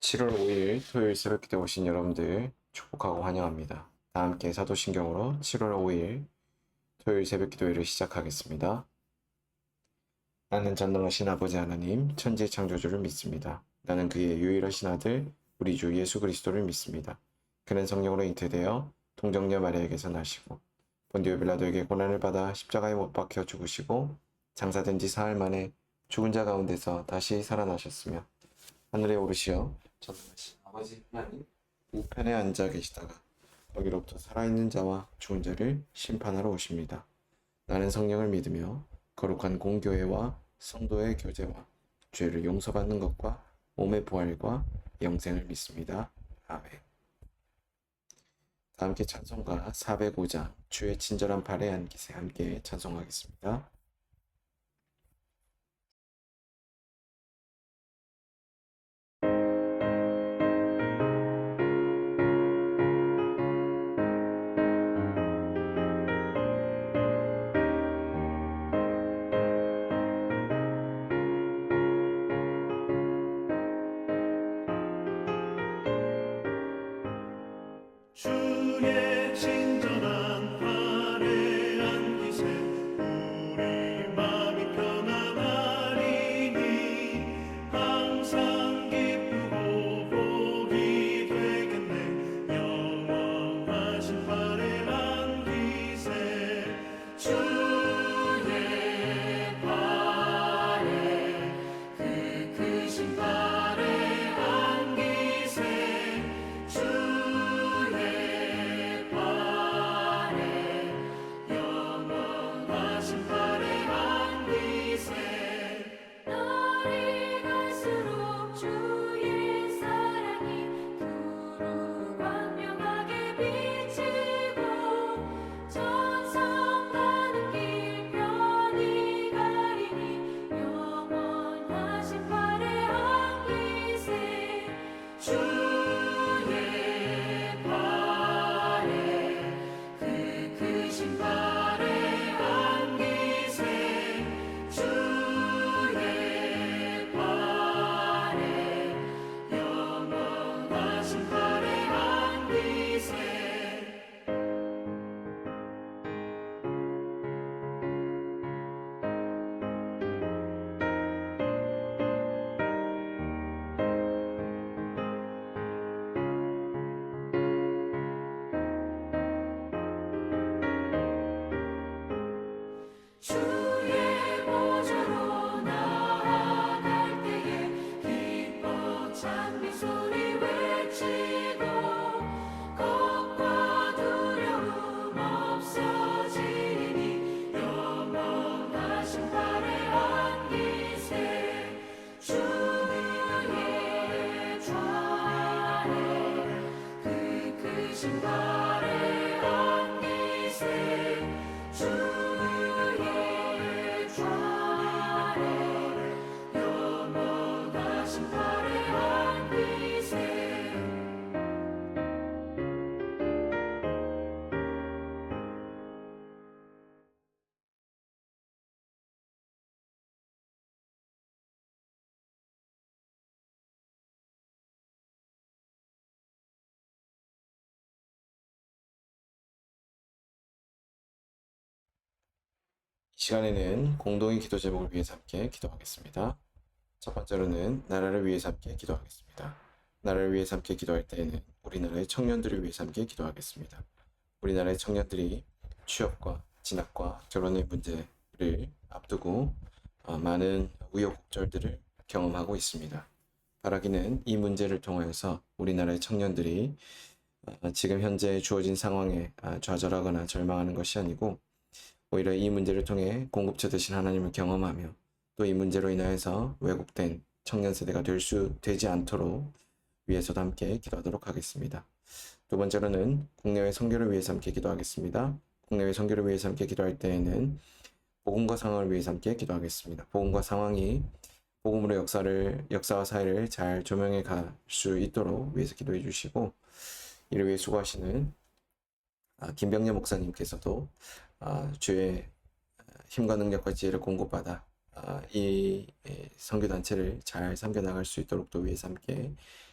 7월 5일 토요일 새벽기도에 오신 여러분들 축복하고 환영합니다. 다 함께 사도신경으로 7월 5일 토요일 새벽기도회를 시작하겠습니다. 나는 전능하신 아버지 하나님 천지의 창조주를 믿습니다. 나는 그의 유일하신 아들 우리 주 예수 그리스도를 믿습니다. 그는 성령으로 잉태되어 동정녀 마리아에게서 나시고 본디오 빌라도에게 고난을 받아 십자가에 못 박혀 죽으시고 장사된 지 사흘 만에 죽은 자 가운데서 다시 살아나셨으며 하늘에 오르시어 전능하신 아버지 하나님 우편에 앉아 계시다가 거기로부터 살아있는 자와 죽은 자를 심판하러 오십니다. 나는 성령을 믿으며 거룩한 공교회와 성도의 교제와 죄를 용서받는 것과 몸의 부활과 영생을 믿습니다. 아멘. 다 함께 찬송가 405장 주의 친절한 발에 안기세 함께 찬송하겠습니다. 주의 친절한 발에 안기세 우리 마음이 편안하리니 항상 기쁘고 복이 되겠네 영원하신 발에 안기세 주의 발에 그 크신 발에 안기세 날이 갈수록 주의 사랑이 두루 광명하게 비치고 천성 가는 길 편히 가리니 영원하신 발에 안기세 주의 발에 그 크신 발에 안기세 주의 발에 영원하신 발에 안기세 주의 보좌로 나아갈 때에 기뻐 찬미 소리 외치고 겁과 두려움 없어지니 영원하신 발에 안기세 주의 좌에 그 크신 발에 안기세 주의 좌에 영원하신 발에 안기세 이 시간에는 공동의 기도 제목을 위해서 함께 기도하겠습니다. 첫 번째로는 나라를 위해서 함께 기도하겠습니다. 나라를 위해서 함께 기도할 때에는 우리나라의 청년들을 위해서 함께 기도하겠습니다. 우리나라의 청년들이 취업과 진학과 결혼의 문제를 앞두고 많은 우여곡절들을 경험하고 있습니다. 바라기는 이 문제를 통해서 우리나라의 청년들이 지금 현재 주어진 상황에 좌절하거나 절망하는 것이 아니고 오히려 이 문제를 통해 공급처 되신 하나님을 경험하며 또 이 문제로 인하여서 왜곡된 청년 세대가 되지 않도록 위해서도 함께 기도하도록 하겠습니다. 두 번째로는 국내외 선교를 위해서 함께 기도하겠습니다. 국내외 선교를 위해서 함께 기도할 때에는 복음과 상황을 위해서 함께 기도하겠습니다. 복음과 상황이 복음으로 역사와 사회를 잘 조명해 갈 수 있도록 위해서 기도해 주시고 이를 위해 수고하시는 김병렬 목사님께서도 주의 힘과 능력과 지혜를 공급받아 이 선교단체를 잘 섬겨나갈 수 있도록 또 위해서 함께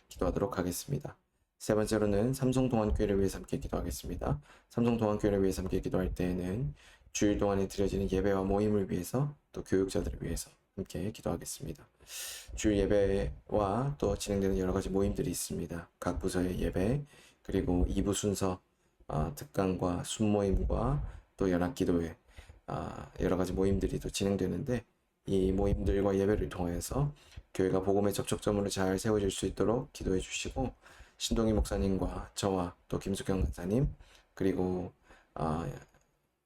기도하도록 하겠습니다. 세 번째로는 삼성동안교회를 위해서 함께 기도하겠습니다. 삼성동안교회를 위해서 함께 기도할 때에는 주일 동안에 드려지는 예배와 모임을 위해서 또 교육자들을 위해서 함께 기도하겠습니다. 주일 예배와 또 진행되는 여러 가지 모임들이 있습니다. 각 부서의 예배, 그리고 2부 순서, 특강과 순모임과 또 연합기도회, 여러 가지 모임들이 또 진행되는데 이 모임들과 예배를 통해서 교회가 복음의 접촉점으로 잘 세워질 수 있도록 기도해 주시고 신동희 목사님과 저와 또 김숙경 간사님 그리고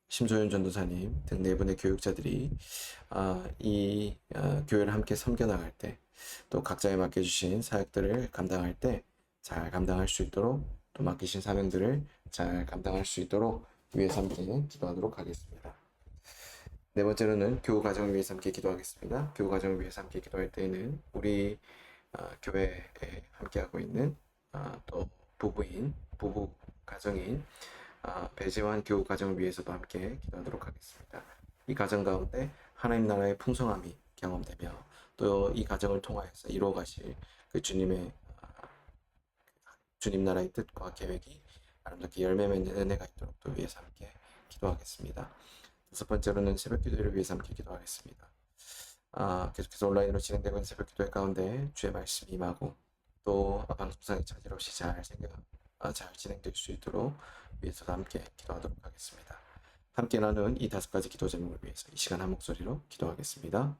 심소연 전도사님 등 네 분의 교육자들이 이 교회를 함께 섬겨나갈 때 또 각자에 맡겨주신 사역들을 감당할 때 잘 감당할 수 있도록 또 맡기신 사명들을 잘 감당할 수 있도록 위해서 함께 기도하도록 하겠습니다. 네 번째로는 교우 가정을 위해서 함께 기도하겠습니다. 교우 가정을 위해서 함께 기도할 때에는 우리 교회에 함께하고 있는 또 부부 가정인 배재환 교우 가정을 위해서도 함께 기도하도록 하겠습니다. 이 가정 가운데 하나님 나라의 풍성함이 경험되며 또 이 가정을 통하여서 이루어가실 그 주님 나라의 뜻과 계획이 아름답게 열매 맺는 은혜가 있도록 또 위해서 함께 기도하겠습니다. 다섯 번째로는 새벽 기도를 위해서 함께 기도하겠습니다. 계속해서 온라인으로 진행되고 있는 새벽 기도회 가운데 주의 말씀이 임하고 또 방송상의 차질 없이 잘 진행될 수 있도록 위해서도 함께 기도하도록 하겠습니다. 함께 나눈 이 다섯 가지 기도 제목을 위해서 이 시간 한 목소리로 기도하겠습니다.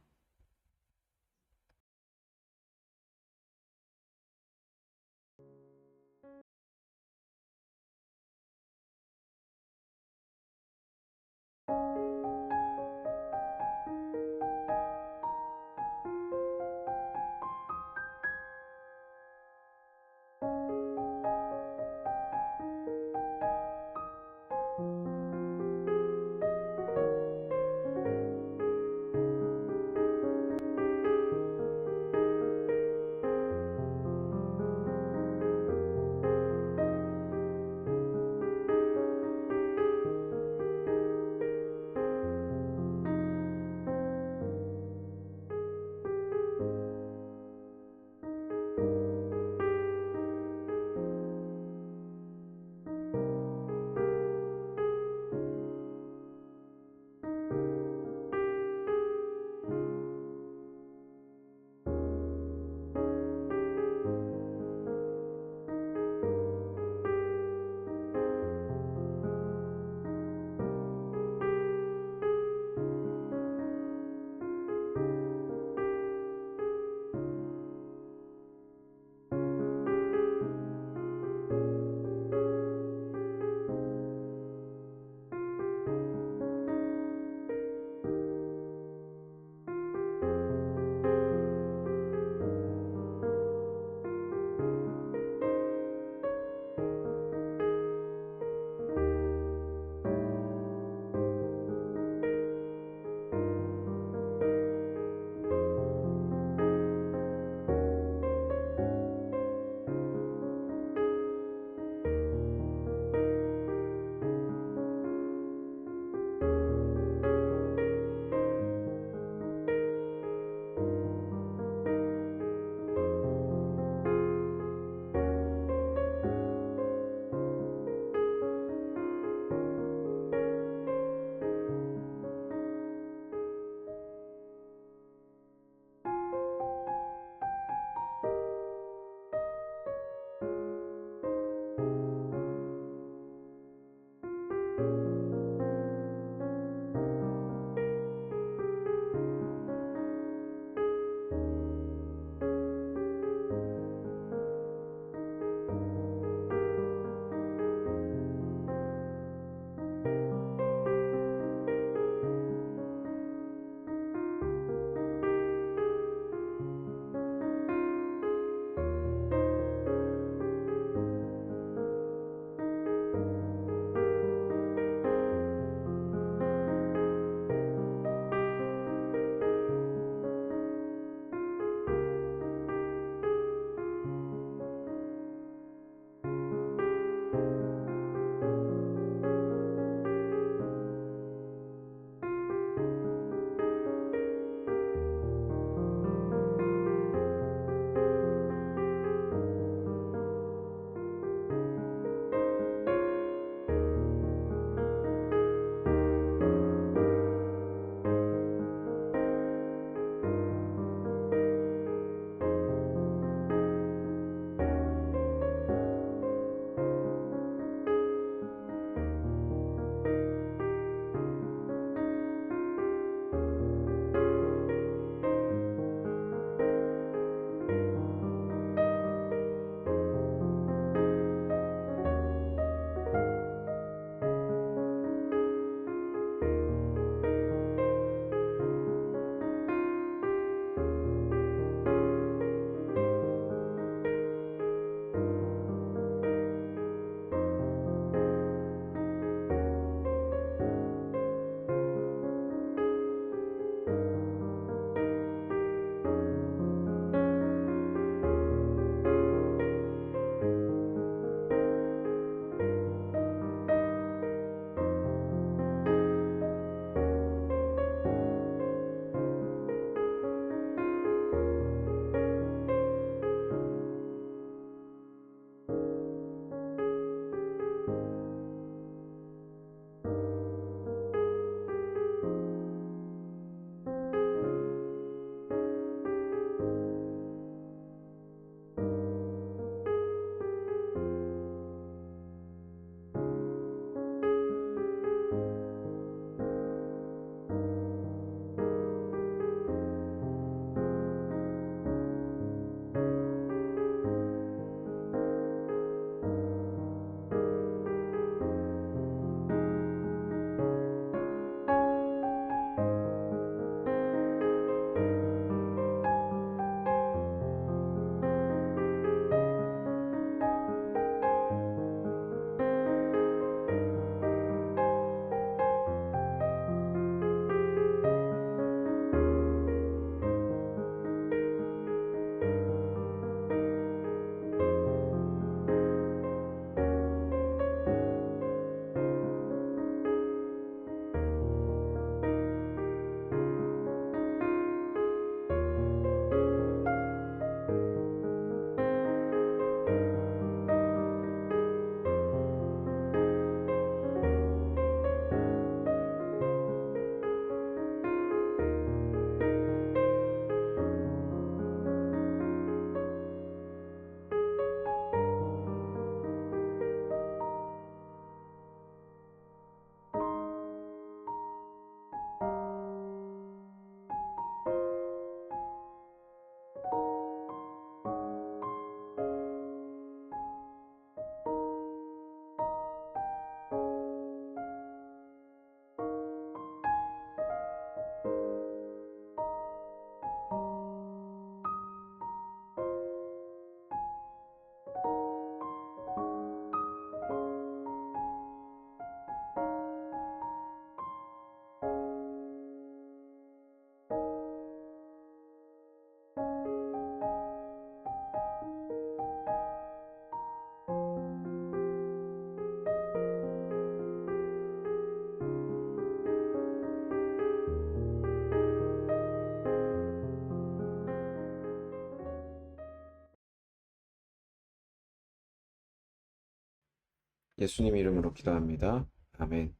예수님 이름으로 기도합니다. 아멘.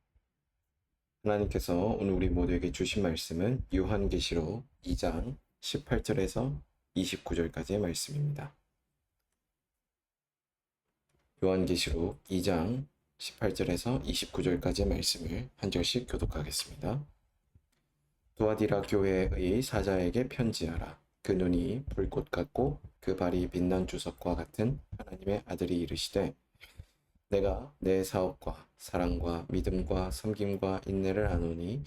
하나님께서 오늘 우리 모두에게 주신 말씀은 요한계시록 2장 18절에서 29절까지의 말씀입니다. 요한계시록 2장 18절에서 29절까지의 말씀을 한 절씩 교독하겠습니다. 두아디라 교회의 사자에게 편지하라. 그 눈이 불꽃 같고 그 발이 빛난 주석과 같은 하나님의 아들이 이르시되 내가 내 사업과 사랑과 믿음과 섬김과 인내를 아노니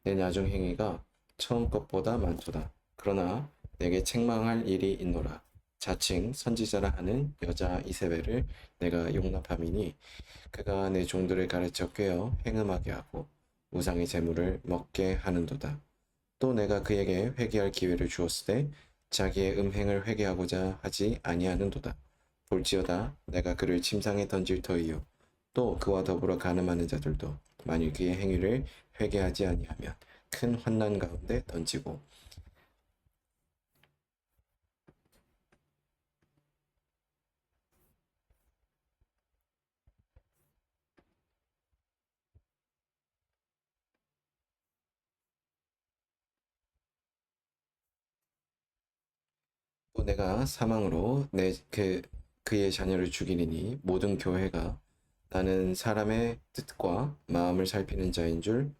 내 나중 행위가 처음 것보다 많도다. 그러나 내게 책망할 일이 있노라. 자칭 선지자라 하는 여자 이세벨을 내가 용납함이니 그가 내 종들을 가르쳐 꿰어 행음하게 하고 우상의 재물을 먹게 하는도다. 또 내가 그에게 회개할 기회를 주었으되 자기의 음행을 회개하고자 하지 아니하는도다. 볼지어다 내가 그를 침상에 던질 터이요 또 그와 더불어 간음하는 자들도 만일 그의 행위를 회개하지 아니하면 큰 환난 가운데 던지고 또 내가 사망으로 그의 자녀를 죽이리니 모든 교회가 나는 사람의 뜻과 마음을 살피는 자인 줄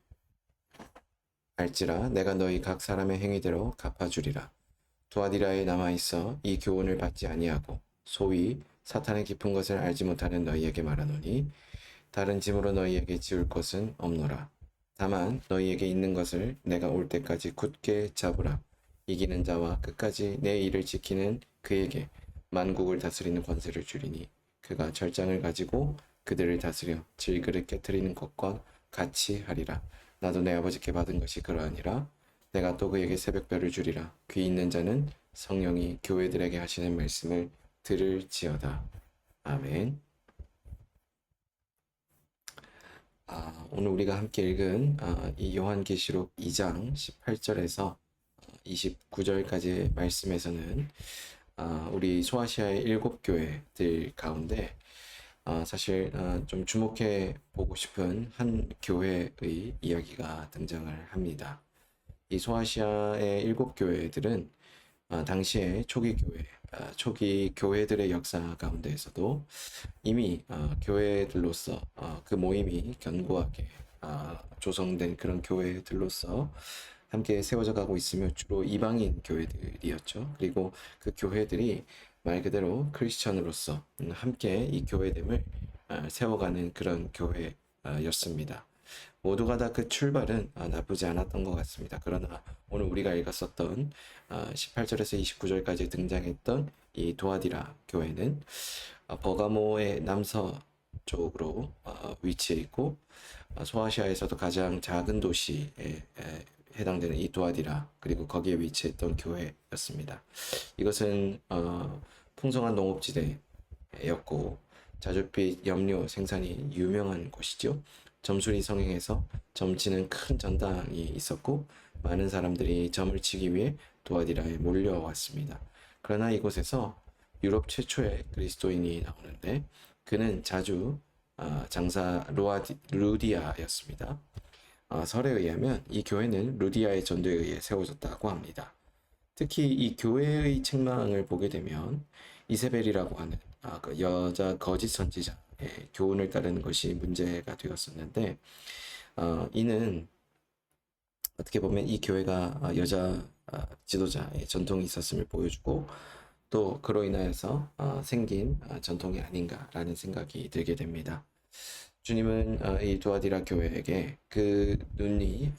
알지라. 내가 너희 각 사람의 행위대로 갚아주리라. 두아디라에 남아있어 이 교훈을 받지 아니하고 소위 사탄의 깊은 것을 알지 못하는 너희에게 말하노니 다른 짐으로 너희에게 지울 것은 없노라. 다만 너희에게 있는 것을 내가 올 때까지 굳게 잡으라. 이기는 자와 끝까지 내 일을 지키는 그에게 만국을 다스리는 권세를 주리니 그가 절장을 가지고 그들을 다스려 질그릇 깨트리는 것과 같이 하리라. 나도 내 아버지께 받은 것이 그러하니라. 내가 또 그에게 새벽별을 주리라. 귀 있는 자는 성령이 교회들에게 하시는 말씀을 들을지어다. 아멘. 오늘 우리가 함께 읽은 이 요한계시록 2장 18절에서 29절까지의 말씀에서는 우리 소아시아의 7교회들 가운데 사실 좀 주목해 보고 싶은 한 교회의 이야기가 등장을 합니다. 이 소아시아의 7교회들은 당시에 초기 교회들의 역사 가운데에서도 이미 교회들로서 그 모임이 견고하게 조성된 그런 교회들로서 함께 세워져 가고 있으며 주로 이방인 교회들이었죠. 그리고 그 교회들이 말 그대로 크리스천으로서 함께 이 교회됨을 세워가는 그런 교회였습니다. 모두가 다 그 출발은 나쁘지 않았던 것 같습니다. 그러나 오늘 우리가 읽었었던 18절에서 29절까지 등장했던 이 도아디라 교회는 버가모의 남서쪽으로 위치해 있고 소아시아에서도 가장 작은 도시에 해당되는 이 도아디라 그리고 거기에 위치했던 교회였습니다. 이것은 풍성한 농업지대였고 자줏빛 염료 생산이 유명한 곳이죠. 점술이 성행해서 점치는 큰 전당이 있었고 많은 사람들이 점을 치기 위해 도아디라에 몰려왔습니다. 그러나 이곳에서 유럽 최초의 그리스도인이 나오는데 그는 자주 장사 루디아였습니다. 설에 의하면 이 교회는 루디아의 전도에 의해 세워졌다고 합니다. 특히 이 교회의 책망을 보게 되면 이세벨이라고 하는 그 여자 거짓 선지자의 교훈을 따르는 것이 문제가 되었었는데 이는 어떻게 보면 이 교회가 여자 지도자의 전통이 있었음을 보여주고 또 그로 인하여서 생긴 전통이 아닌가라는 생각이 들게 됩니다. 주님은 이 두아디라 교회에게 그 눈이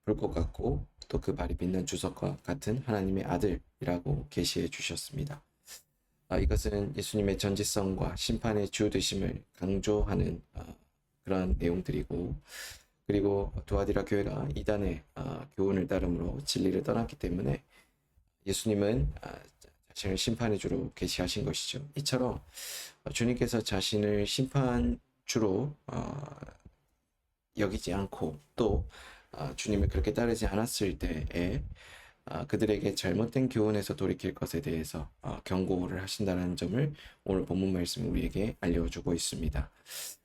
불꽃 같고 또 그 발이 빛난 주석과 같은 하나님의 아들이라고 계시해 주셨습니다. 이것은 예수님의 전지성과 심판의 주 되심을 강조하는 그런 내용들이고 그리고 두아디라 교회가 이단의 교훈을 따름으로 진리를 떠났기 때문에 예수님은 자신을 심판의 주로 계시하신 것이죠. 이처럼 주님께서 자신을 심판주로 여기지 않고 또 주님을 그렇게 따르지 않았을 때에 그들에게 잘못된 교훈에서 돌이킬 것에 대해서 경고를 하신다는 점을 오늘 본문 말씀이 우리에게 알려주고 있습니다.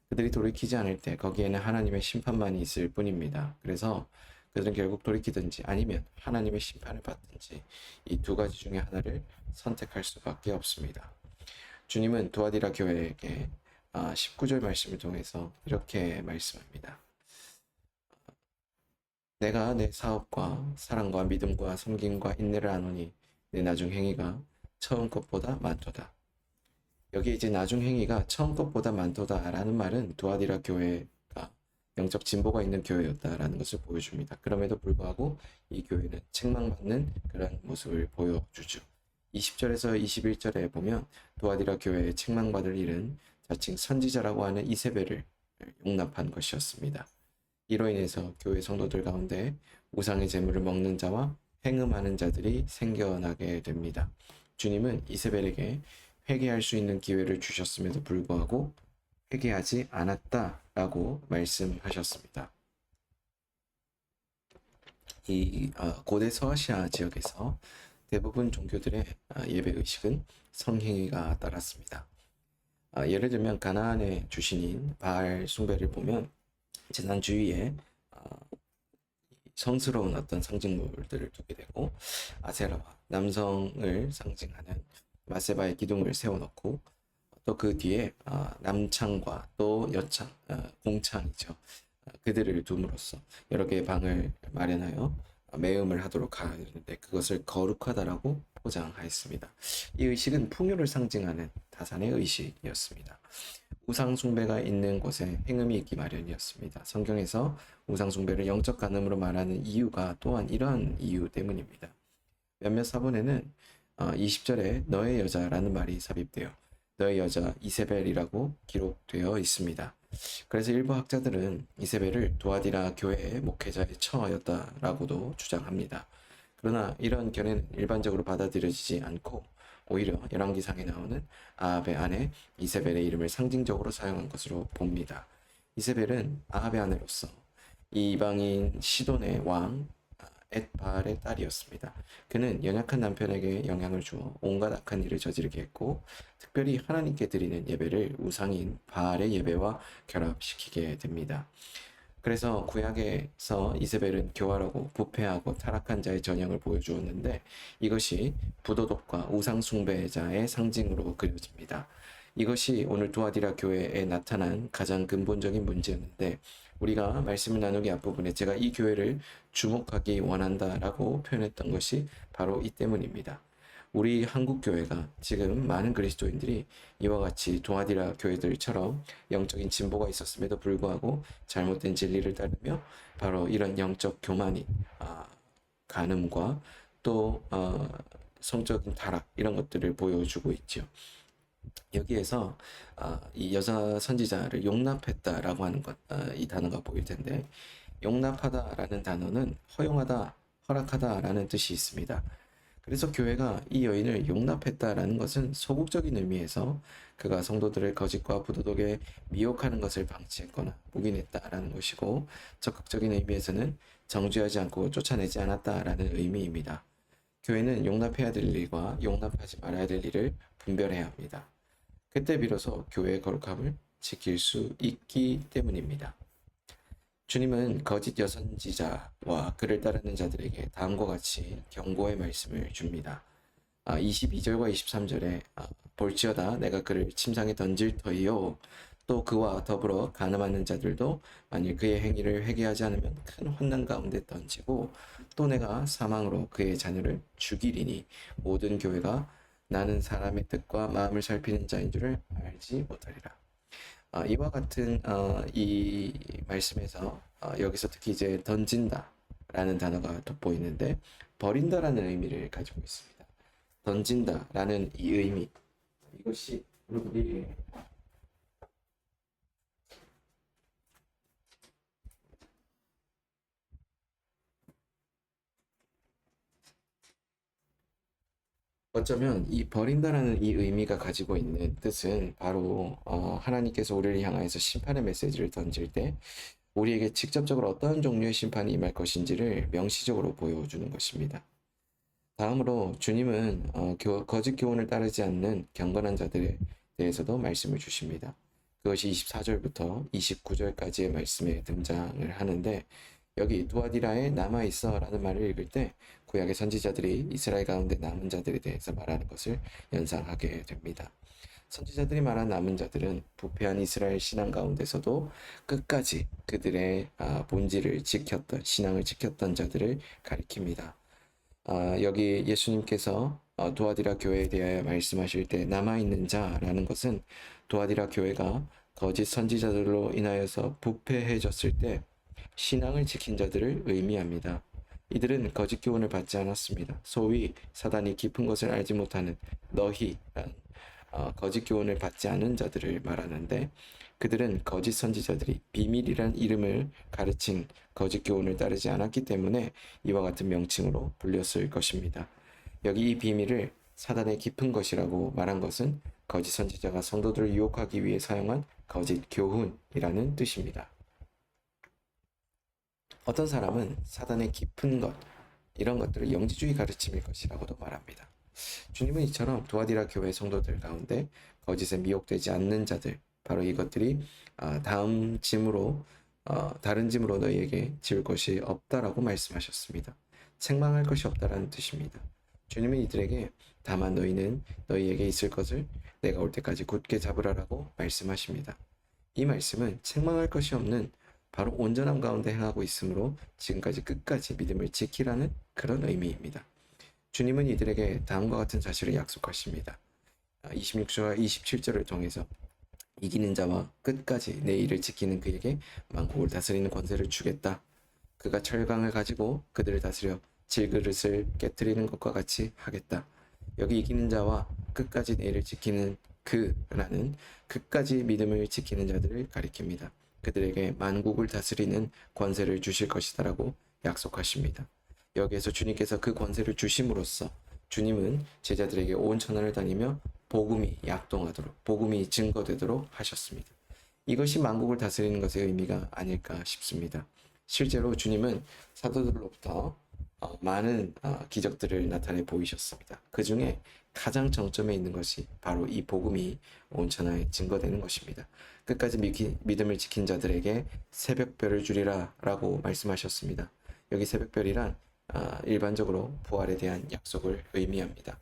그들이 돌이키지 않을 때 거기에는 하나님의 심판만이 있을 뿐입니다. 그래서 그들은 결국 돌이키든지 아니면 하나님의 심판을 받든지 이 두 가지 중에 하나를 선택할 수밖에 없습니다. 주님은 두아디라 교회에게 19절 말씀을 통해서 이렇게 말씀합니다. 내가 내 사업과 사랑과 믿음과 섬김과 인내를 아노니 내 나중 행위가 처음 것보다 많도다. 여기 이제 나중 행위가 처음 것보다 많도다라는 말은 두아디라 교회가 영적 진보가 있는 교회였다라는 것을 보여줍니다. 그럼에도 불구하고 이 교회는 책망받는 그런 모습을 보여주죠. 20절에서 21절에 보면 두아디라 교회의 책망받을 일은 자칭 선지자라고 하는 이세벨을 용납한 것이었습니다. 이로 인해서 교회 성도들 가운데 우상의 제물을 먹는 자와 행음하는 자들이 생겨나게 됩니다. 주님은 이세벨에게 회개할 수 있는 기회를 주셨음에도 불구하고 회개하지 않았다라고 말씀하셨습니다. 이 고대 서아시아 지역에서 대부분 종교들의 예배 의식은 성행위가 따랐습니다. 예를 들면 가나안의 주신인 바알 숭배를 보면 재단 주위에 성스러운 어떤 상징물들을 두게 되고 아세라와 남성을 상징하는 마세바의 기둥을 세워놓고 또 그 뒤에 남창과 또 여창, 공창이죠. 그들을 둠으로써 여러 개의 방을 마련하여 매음을 하도록 하는데 그것을 거룩하다라고 포장하였습니다. 이 의식은 풍요를 상징하는 다산의 의식이었습니다. 우상 숭배가 있는 곳에 행음이 있기 마련이었습니다. 성경에서 우상 숭배를 영적 간음으로 말하는 이유가 또한 이러한 이유 때문입니다. 몇몇 사본에는 20절에 너의 여자라는 말이 삽입되어 너의 여자 이세벨이라고 기록되어 있습니다. 그래서 일부 학자들은 이세벨을 두아디라 교회의 목회자의 처였다라고도 주장합니다. 그러나 이런 견해는 일반적으로 받아들여지지 않고 오히려 열왕기상에 나오는 아합의 아내 이세벨의 이름을 상징적으로 사용한 것으로 봅니다. 이세벨은 아합의 아내로서 이 이방인 시돈의 왕 엣바알의 딸이었습니다. 그는 연약한 남편에게 영향을 주어 온갖 악한 일을 저지르게 했고 특별히 하나님께 드리는 예배를 우상인 바알의 예배와 결합시키게 됩니다. 그래서 구약에서 이세벨은 교활하고 부패하고 타락한 자의 전형을 보여주었는데 이것이 부도덕과 우상 숭배자의 상징으로 그려집니다. 이것이 오늘 두아디라 교회에 나타난 가장 근본적인 문제였는데 우리가 말씀을 나누기 앞부분에 제가 이 교회를 주목하기 원한다라고 표현했던 것이 바로 이 때문입니다. 우리 한국 교회가 지금 많은 그리스도인들이 이와 같이 두아디라 교회들처럼 영적인 진보가 있었음에도 불구하고 잘못된 진리를 따르며 바로 이런 영적 교만이 간음과 또 성적인 타락 이런 것들을 보여주고 있죠. 여기에서 이 여자 선지자를 용납했다라고 하는 것, 이 단어가 보일 텐데 용납하다라는 단어는 허용하다, 허락하다라는 뜻이 있습니다. 그래서 교회가 이 여인을 용납했다라는 것은 소극적인 의미에서 그가 성도들을 거짓과 부도덕에 미혹하는 것을 방치했거나 묵인했다라는 것이고 적극적인 의미에서는 정죄하지 않고 쫓아내지 않았다라는 의미입니다. 교회는 용납해야 될 일과 용납하지 말아야 될 일을 분별해야 합니다. 그때 비로소 교회의 거룩함을 지킬 수 있기 때문입니다. 주님은 거짓 여선지자와 그를 따르는 자들에게 다음과 같이 경고의 말씀을 줍니다. 22절과 23절에 볼지어다 내가 그를 침상에 던질 터이요 또 그와 더불어 간음하는 자들도 만일 그의 행위를 회개하지 않으면 큰 환난 가운데 던지고 또 내가 사망으로 그의 자녀를 죽이리니 모든 교회가 나는 사람의 뜻과 마음을 살피는 자인 줄을 알지 못하리라. 이와 같은 이 말씀에서 여기서 특히 이제 던진다라는 단어가 돋보이는데 버린다라는 의미를 가지고 있습니다. 던진다라는 이 의미 이것이 우리 어쩌면 이 버린다라는 이 의미가 가지고 있는 뜻은 바로 하나님께서 우리를 향하여서 심판의 메시지를 던질 때 우리에게 직접적으로 어떤 종류의 심판이 임할 것인지를 명시적으로 보여주는 것입니다. 다음으로 주님은 거짓 교훈을 따르지 않는 경건한 자들에 대해서도 말씀을 주십니다. 그것이 24절부터 29절까지의 말씀에 등장을 하는데 여기 두아디라에 남아있어 라는 말을 읽을 때 구약의 선지자들이 이스라엘 가운데 남은 자들에 대해서 말하는 것을 연상하게 됩니다. 선지자들이 말한 남은 자들은 부패한 이스라엘 신앙 가운데서도 끝까지 그들의 본질을 지켰던 신앙을 지켰던 자들을 가리킵니다. 여기 예수님께서 도아디라 교회에 대하여 말씀하실 때 남아있는 자라는 것은 도아디라 교회가 거짓 선지자들로 인하여서 부패해졌을 때 신앙을 지킨 자들을 의미합니다. 이들은 거짓 교훈을 받지 않았습니다. 소위 사단이 깊은 것을 알지 못하는 너희라는 거짓 교훈을 받지 않은 자들을 말하는데 그들은 거짓 선지자들이 비밀이란 이름을 가르친 거짓 교훈을 따르지 않았기 때문에 이와 같은 명칭으로 불렸을 것입니다. 여기 이 비밀을 사단의 깊은 것이라고 말한 것은 거짓 선지자가 성도들을 유혹하기 위해 사용한 거짓 교훈이라는 뜻입니다. 어떤 사람은 사단의 깊은 것, 이런 것들을 영지주의 가르침일 것이라고도 말합니다. 주님은 이처럼 도아디라 교회 성도들 가운데 거짓에 미혹되지 않는 자들, 바로 이것들이 다른 짐으로 너희에게 지울 것이 없다라고 말씀하셨습니다. 책망할 것이 없다라는 뜻입니다. 주님은 이들에게 다만 너희는 너희에게 있을 것을 내가 올 때까지 굳게 잡으라라고 말씀하십니다. 이 말씀은 책망할 것이 없는 바로 온전함 가운데 행하고 있으므로 지금까지 끝까지 믿음을 지키라는 그런 의미입니다. 주님은 이들에게 다음과 같은 사실을 약속하십니다. 26절과 27절을 통해서 이기는 자와 끝까지 내 일을 지키는 그에게 만국을 다스리는 권세를 주겠다. 그가 철강을 가지고 그들을 다스려 질그릇을 깨뜨리는 것과 같이 하겠다. 여기 이기는 자와 끝까지 내 일을 지키는 그라는 끝까지 믿음을 지키는 자들을 가리킵니다. 그들에게 만국을 다스리는 권세를 주실 것이다라고 약속하십니다. 여기에서 주님께서 그 권세를 주심으로써 주님은 제자들에게 온 천하를 다니며 복음이 약동하도록, 복음이 증거되도록 하셨습니다. 이것이 만국을 다스리는 것의 의미가 아닐까 싶습니다. 실제로 주님은 사도들로부터 많은 기적들을 나타내 보이셨습니다. 그 중에 가장 정점에 있는 것이 바로 이 복음이 온 천하에 증거되는 것입니다. 끝까지 믿음을 지킨 자들에게 새벽별을 주리라 라고 말씀하셨습니다. 여기 새벽별이란 일반적으로 부활에 대한 약속을 의미합니다.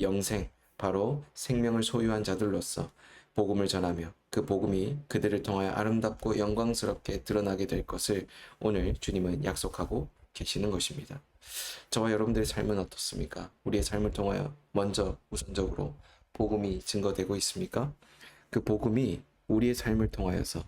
영생, 바로 생명을 소유한 자들로서 복음을 전하며 그 복음이 그들을 통하여 아름답고 영광스럽게 드러나게 될 것을 오늘 주님은 약속하고 계시는 것입니다. 저와 여러분들의 삶은 어떻습니까? 우리의 삶을 통하여 먼저 우선적으로 복음이 증거되고 있습니까? 그 복음이 우리의 삶을 통하여서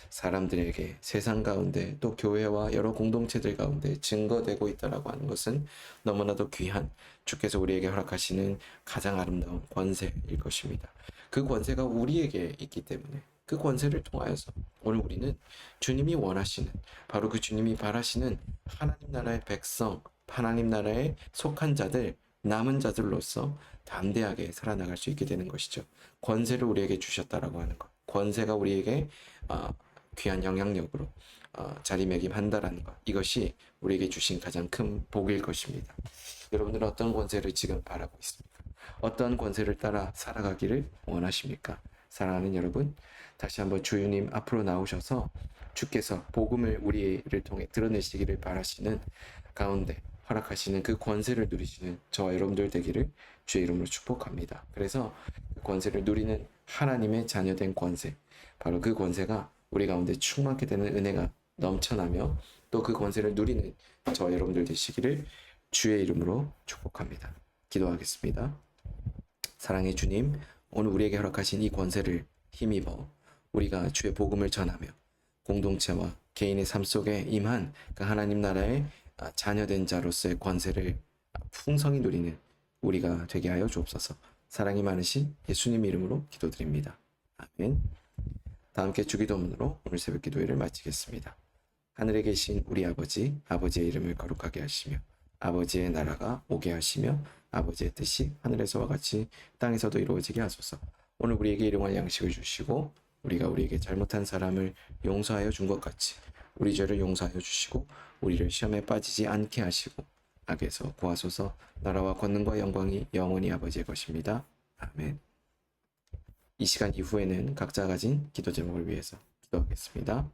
사람들에게 세상 가운데 또 교회와 여러 공동체들 가운데 증거되고 있다라고 하는 것은 너무나도 귀한 주께서 우리에게 허락하시는 가장 아름다운 권세일 것입니다. 그 권세가 우리에게 있기 때문에 그 권세를 통하여서 오늘 우리는 주님이 원하시는 바로 그 주님이 바라시는 하나님 나라의 백성, 하나님 나라에 속한 자들, 남은 자들로서 담대하게 살아나갈 수 있게 되는 것이죠. 권세를 우리에게 주셨다라고 하는 것, 권세가 우리에게 귀한 영향력으로 자리매김한다라는 것, 이것이 우리에게 주신 가장 큰 복일 것입니다. 여러분들은 어떤 권세를 지금 바라고 있습니까? 어떤 권세를 따라 살아가기를 원하십니까? 사랑하는 여러분, 다시 한번 주님 앞으로 나오셔서 주께서 복음을 우리를 통해 드러내시기를 바라시는 가운데 허락하시는 그 권세를 누리시는 저와 여러분들 되기를 주의 이름으로 축복합니다. 그래서 그 권세를 누리는 하나님의 자녀된 권세, 바로 그 권세가 우리 가운데 충만케 되는 은혜가 넘쳐나며 또 그 권세를 누리는 저와 여러분들 되시기를 주의 이름으로 축복합니다. 기도하겠습니다. 사랑의 주님, 오늘 우리에게 허락하신 이 권세를 힘입어 우리가 주의 복음을 전하며 공동체와 개인의 삶 속에 임한 그 하나님 나라의 자녀된 자로서의 권세를 풍성히 누리는 우리가 되게 하여 주옵소서. 사랑이 많으신 예수님 이름으로 기도드립니다. 아멘. 다 함께 주기도문으로 오늘 새벽 기도회를 마치겠습니다. 하늘에 계신 우리 아버지, 아버지의 이름을 거룩하게 하시며 아버지의 나라가 오게 하시며 아버지의 뜻이 하늘에서와 같이 땅에서도 이루어지게 하소서. 오늘 우리에게 일용할 양식을 주시고 우리가 우리에게 잘못한 사람을 용서하여 준 것 같이 우리 죄를 용서하여 주시고 우리를 시험에 빠지지 않게 하시고 악에서 구하소서. 나라와 권능과 영광이 영원히 아버지의 것입니다. 아멘. 이 시간 이후에는 각자 가진 기도 제목을 위해서 기도하겠습니다.